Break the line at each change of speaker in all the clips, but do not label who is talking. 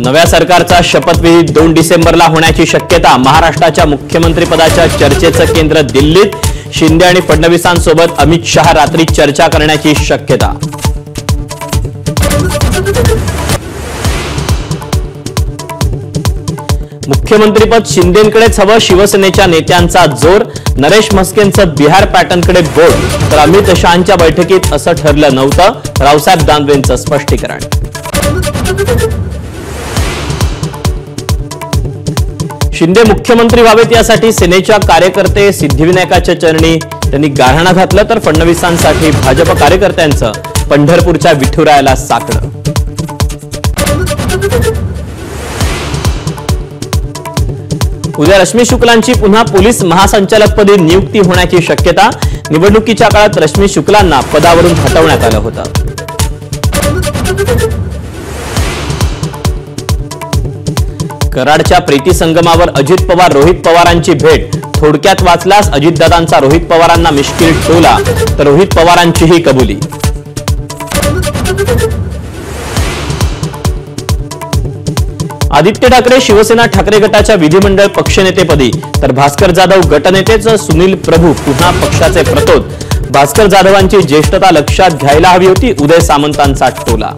नव्या सरकारचा शपथविधी 2 डिसेंबरला होण्याची शक्यता। महाराष्ट्राच्या मुख्यमंत्रीपदाच्या चर्चेचं केंद्र दिल्लीत। शिंदे आणि फडणवीसांसोबत अमित शहा रात्री चर्चा करण्याची शक्यता। मुख्यमंत्रीपद शिंदेंकडेच हवं, शिवसेनेच्या नेत्यांचा जोर। नरेश म्हस्केंचं बिहार पॅटर्नकडे बोट, तर अमित शहांच्या बैठकीत असं ठरलं नव्हतं, रावसाहेब दानवेंचं स्पष्टीकरण। शिंदे मुख्यमंत्री व्हावेत यासाठी सेनेच्या कार्यकर्ते सिद्धिविनायकाच्या चरणी त्यांनी गाऱ्हाणं घातलं, तर फडणवीसांसाठी भाजप कार्यकर्त्यांचं पंढरपूरच्या विठुरायाला साकडं। उद्या रश्मी शुक्लांची पुन्हा पोलीस महासंचालकपदी नियुक्ती होण्याची शक्यता। निवडणुकीच्या काळात रश्मी शुक्लांना पदावरून हटवण्यात आलं होतं। कराडच्या प्रीती संगमावर अजित पवार रोहित पवारांची भेट। थोडक्यात वाचलास, अजितदादांचा रोहित पवारांना मिश्किल टोला, तर रोहित पवारांचीही कबुली। आदित्य ठाकरे शिवसेना ठाकरे गटाच्या विधिमंडळ पक्षनेतेपदी, तर भास्कर जाधव गटनेतेच। सुनील प्रभू पुन्हा पक्षाचे प्रतोद। भास्कर जाधवांची ज्येष्ठता लक्षात घ्यायला हवी होती, उदय सामंतांचा टोला।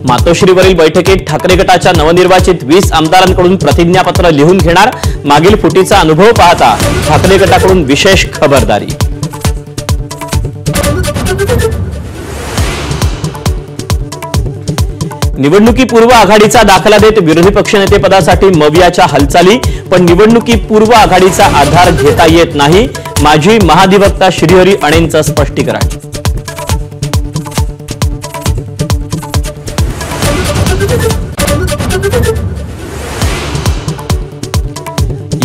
मातोश्रीवरील बैठकीत ठाकरे गटाच्या नवनिर्वाचित 20 आमदारांकडून प्रतिज्ञापत्र लिहून घेणार। मागील फुटीचा अनुभव पाहता ठाकरे गटाकडून विशेष खबरदारी। निवडणुकीपूर्व आघाडीचा दाखला देत विरोधी पक्षनेतेपदासाठी मवियाच्या हालचाली, पण निवडणुकीपूर्व आघाडीचा आधार घेता येत नाही। माजी महाधिवक्ता श्रीहरी अणेंचं स्पष्टीकरण।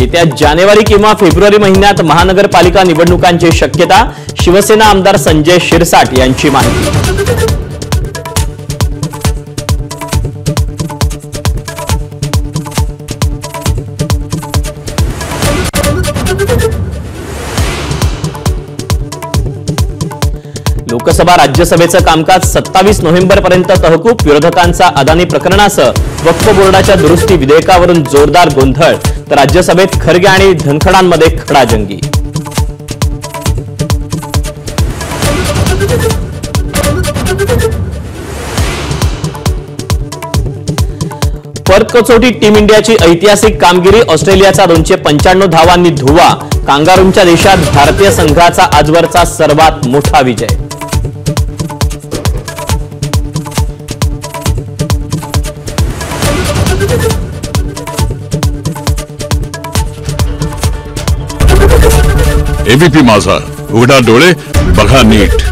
येत्या जानेवारी किंवा फेब्रुवारी महिन्यात महानगरपालिका निवडणुकांची शक्यता। शिवसेना आमदार संजय शिरसाट यांची माहिती। लोकसभा राज्यसभेचं कामकाज 27 नोव्हेंबरपर्यंत तहकूब। विरोधकांचा अदानी प्रकरणासह वक्फ बोर्डाच्या दुरुस्ती विधेयकावरून जोरदार गोंधळ, तर राज्यसभेत खरगे आणि धनखडांमध्ये खडाजंगी। पर्थ कसोटीत टीम इंडियाची ऐतिहासिक कामगिरी। ऑस्ट्रेलियाचा 295 धावांनी धुव्वा। कांगारूंच्या देशात भारतीय संघाचा आजवरचा सर्वात मोठा विजय।
एबीपी माझा, उघडा डोळे बघा नीट।